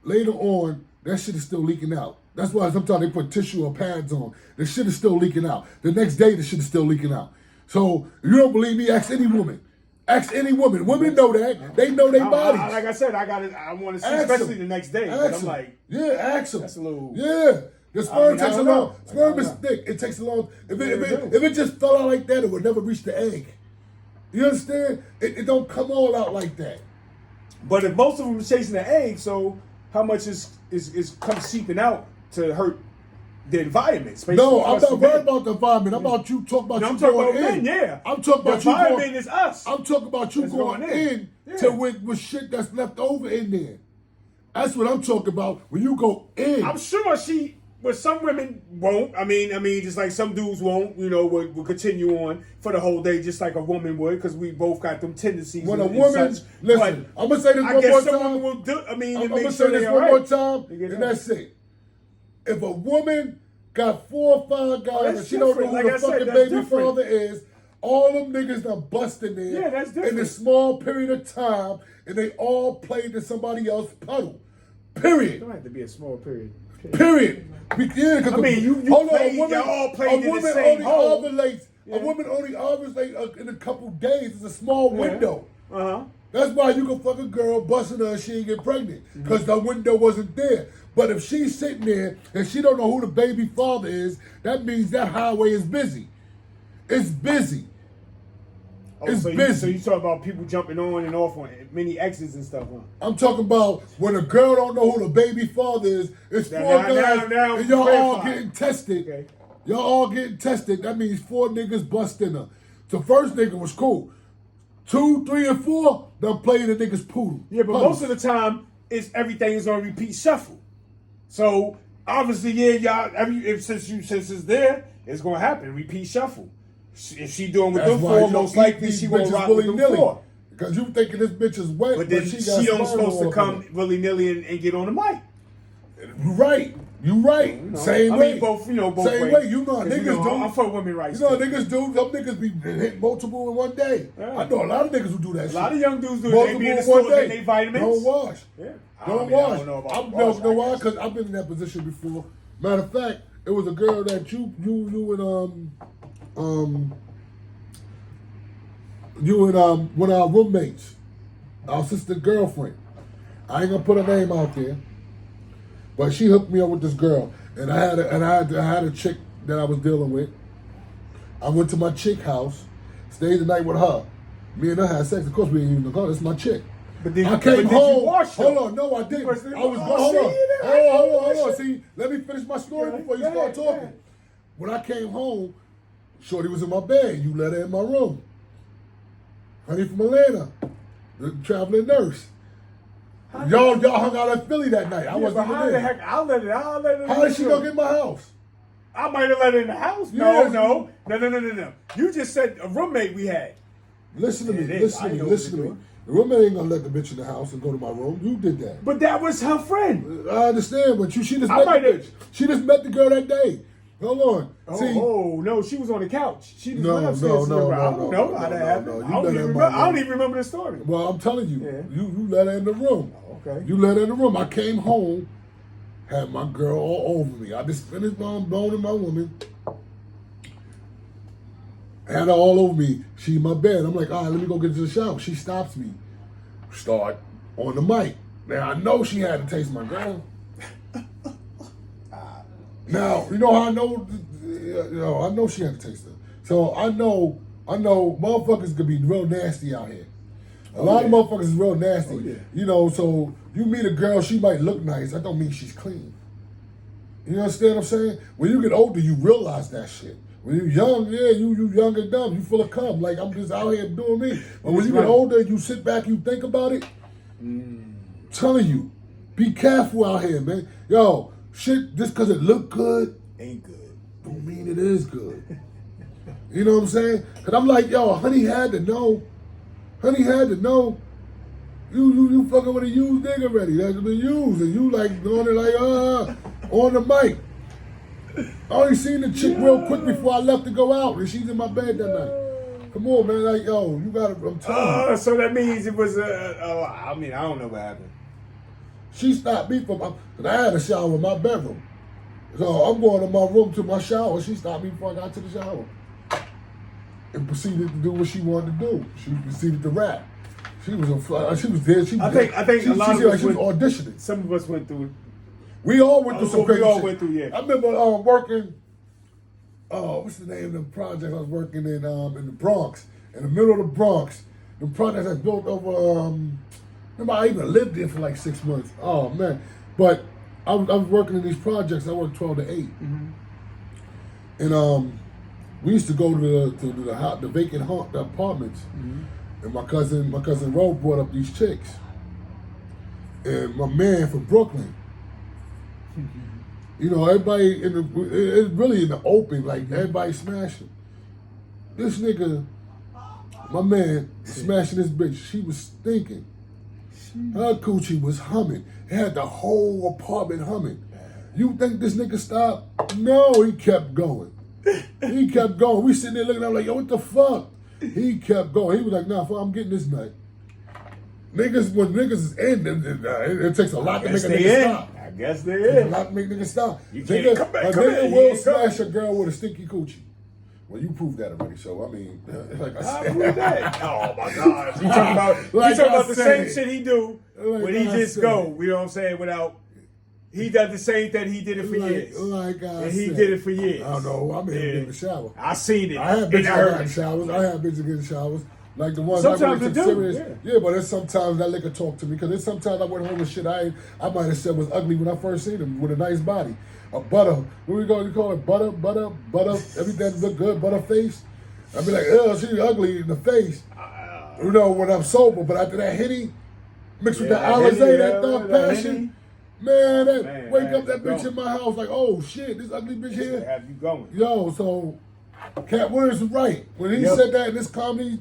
later on, that shit is still leaking out. That's why sometimes they put tissue or pads on. The shit is still leaking out. The next day, the shit is still leaking out. So, if you don't believe me, ask any woman. Ask any woman. Women know that. They know their bodies. Like I said, I want to see, Ask especially them. the next day. Ask But I'm them. like, Yeah, ask them. That's a little- Yeah. The sperm I takes a don't long. know. Sperm I is don't know. thick. It takes a long. If Yeah, it it, do. if it just fell out like that, it would never reach the egg. You understand? It don't come all out like that. but if most of them are chasing the egg, so how much is come seeping out to hurt the environment? Space No, for I'm us not to worried men. about the environment. I'm about you talking about No, you I'm talking going about in. men, yeah. I'm talking The about you environment going. is us. I'm talking about you That's going going in in. Yeah. to with shit that's left over in there. That's what I'm talking about. When you go in, I'm sure but some women won't. I mean, just like some dudes won't. You know, will continue on for the whole day, just like a woman would, because we both got them tendencies. when a and woman, such. listen, But I'm gonna say this I one more guess some time. women will do. I mean, I'm and gonna make say sure this they're one all more right. time, They get and it. that's it. If a woman got 4 or 5 guys and that's she don't know different. who Like the I said, fucking that's baby different. father is, all them niggas done bust in there Yeah, that's in a different. small period of time, and they all played in somebody else's puddle. It Period. don't have to be a small period. Period. Yeah, because I mean, you hold on, played- a woman, y'all all played a in the woman same only hole. ovulates. Yeah. A woman only ovulates in a couple days. It's a small window. Uh-huh. That's why you can fuck a girl busting her and she ain't get pregnant. Mm-hmm. Because the window wasn't there. But if she's sitting there and she don't know who the baby father is, that means that highway is busy. It's busy. It's so busy. You talk about people jumping on and off on many exits and stuff, huh? I'm talking about when a girl don't know who the baby father is, it's Now- 4 now- guys now and y'all all clarify. getting tested. Okay. Y'all all getting tested. That means 4 niggas busting her. The first nigga was cool. 2, 3, and 4 done playing the niggas poodle. Yeah, but most of the time, everything's on repeat shuffle. So obviously, yeah, y'all. Since it's there, it's gonna happen. Repeat shuffle. If she doing with That's them why 4, you don't most eat likely these she won't bitches rock with them willy-nilly. 4. Because you thinking this bitch is wet, But then she she got don't sperm supposed to all come over willy nilly and get on the mic. it. You right. You right. You know, Same I way. mean, both Same ways. way. You know how 'Cause, niggas do. I'm for women rights. You know how too. niggas do. Some niggas be hit multiple in one day. Yeah. I know a lot of niggas who do that shit. A lot of young dudes do it. Multiple They be in the in one store getting day. their vitamins. Don't wash. Yeah. Don't I wash. don't know about I'm wash, know I why? guess. Because I've been in that position before. Matter of fact, it was a girl that you and one of our roommates, our sister girlfriend. I ain't gonna put her name out there, but she hooked me up with this girl, and I had a chick that I was dealing with. I went to my chick house, stayed the night with her. Me and her had sex. Of course, we didn't even know. That's my chick. But did I you, came but did home. you wash Hold them? on, no, I didn't. Was it- I was oh, hold on, see, you hold on. didn't- See, let me finish my story Yeah, before you go start ahead, go talking. ahead. When I came home, Shorty was in my bed. You let her in my room. Honey from Atlanta, the traveling nurse. Y'all hung out in Philly that night. I Yeah, wasn't but even how the there. heck? I'll let it. How did she go get in my house? I might have let her in the house. Yes. No. You just said a roommate we had. Listen to me. It is. Listen I to me. know Listen what to you're me. The roommate ain't gonna let the bitch in the house and go to my room. You did that. But that was her friend. I understand, but she just I met the might have- bitch. She just met the girl that day. Hold on. See, No, she was on the couch. She just No, went upstairs. no, I don't no, know no, how that no, happened. no. You I don't let even her in remember. my I don't room. even remember the story. well, I'm telling you, Yeah. you let her in the room. Okay. You let her in the room. I came home, had my girl all over me. I just finished boning my woman. Had her all over me. She in my bed. I'm like, all right, let me go get into the shower. She stops me. Start on the mic. Now I know she had to taste my girl. Now, you know how I know? I know she had a taster. So I know motherfuckers could be real nasty out here. A lot of motherfuckers is real nasty. You know, so you meet a girl, she might look nice. That don't mean she's clean. You understand what I'm saying? When you get older, you realize that shit. When you're young, you young and dumb. You full of cum. Like, I'm just out here doing me. But when you get older, you sit back, you think about it. I'm telling you, be careful out here, man. Yo, shit, just because it look good, ain't good. Don't mean it is good. You know what I'm saying? Because I'm like, yo, honey had to know. Honey had to know. You fucking with a used nigga already. That's been used. And you like doing it like, on the mic. I only seen the chick real quick before I left to go out, and she's in my bed that night. Come on, man. Like, yo, you gotta, I'm telling you. So that means it was I mean, I don't know what happened. She stopped me from, because I had a shower in my bedroom. So I'm going to my room to my shower. She stopped me before I got to the shower. And proceeded to do what she wanted to do. She proceeded to rap. She was there. I think a lot of us she was auditioning. Some of us went through it. We all went through some crazy shit. We all went through, yeah. I remember working, what's the name of the project I was working in the Bronx, in the middle of the Bronx. The project I built over, remember I even lived there for like 6 months. Oh, man. But I was working in these projects. I worked 12 to 8. Mm-hmm. And we used to go to the vacant apartments. Mm-hmm. And my cousin Ro brought up these chicks. And my man from Brooklyn, you know, everybody it's really in the open, like everybody smashing. This nigga, my man, smashing this bitch. She was stinking. Her coochie was humming. It had the whole apartment humming. You think this nigga stopped? No, he kept going. He kept going. We sitting there looking at him like, yo, what the fuck? He kept going. He was like, nah, I'm getting this night. Niggas, when niggas is in, it takes a lot to make a nigga stop. I guess they is. A lot to make niggas stop. You can't come back. A nigga will smash a girl with a stinky coochie. Well, you proved that already, so I mean, like I said. I proved that. Oh my God. You talking about the same shit he do when he just go, you know what I'm saying, without. He does the same thing. He did it for years. And he did it for years. I don't know. I'm in the shower. I seen it. I had bitches get in showers. Get in showers. Like the ones sometimes I really serious. Yeah, but there's sometimes that liquor talk to me because there's sometimes I went home with shit I might have said was ugly when I first seen him with a nice body. A butter. What we you call it? Butter. Everything look good. Butter face. I'd be like, she's ugly in the face. You know, when I'm sober. But after that Henny, mixed with that Alizé, that Thug Passion. Man, wake up that bitch in my house like, oh shit, this ugly bitch here. Have you going? Yo, so Cat Williams was right. When he said that in this comedy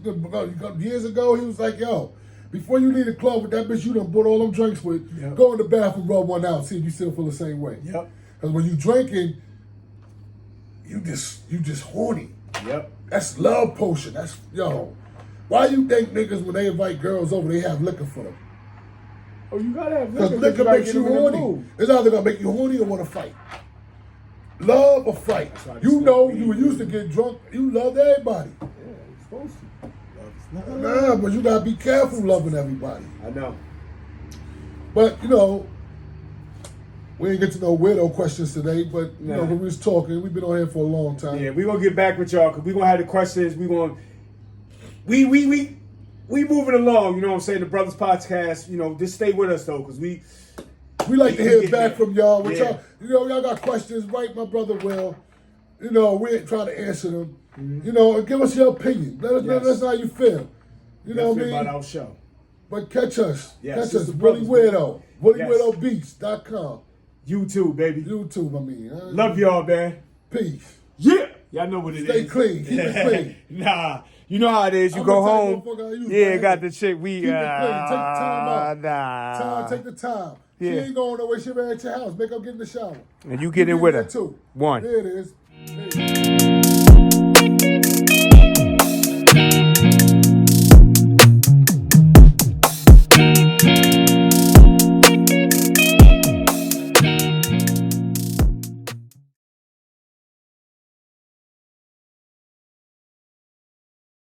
years ago, he was like, yo, before you leave the club with that bitch you done bought all them drinks with, go in the bathroom, rub one out, see if you still feel the same way. Yep. Because when you drinking, you just horny. Yep. That's love potion. That's, yo. Why you think niggas, when they invite girls over, they have liquor for them? Oh, you gotta have liquor. Because liquor makes you horny. It's either gonna make you horny or want to fight. Love or fight. You know, you used to get drunk. You loved everybody. Yeah, you're supposed to. Nah, but you gotta be careful loving everybody. I know. But you know, we ain't get to no weirdo questions today. But you know, when we was talking, we've been on here for a long time. Yeah, we gonna get back with y'all because we gonna have the questions. We gonna we moving along, you know what I'm saying? The Brothers Podcast, you know, just stay with us though, because we like to hear back from y'all. Y'all, you know, y'all got questions, right? My brother Will. You know, we ain't trying to answer them. Mm-hmm. You know, and give us your opinion. Let us know how you feel. You know what I mean? About our show. But catch us. Yes, catch us. Willie Weirdo. WillieWeirdoBeats.com. YouTube, baby. YouTube, I mean. Love y'all, man. Peace. Yeah. Y'all know what it is. Stay clean. Keep it clean. Nah. You know how it is. You go home. Got the chick. Keep it clean. Take the time out. Nah. Take the time. Yeah. She ain't going nowhere. She right at your house. Make her get in the shower. And you get in with her. Too. One. There it is.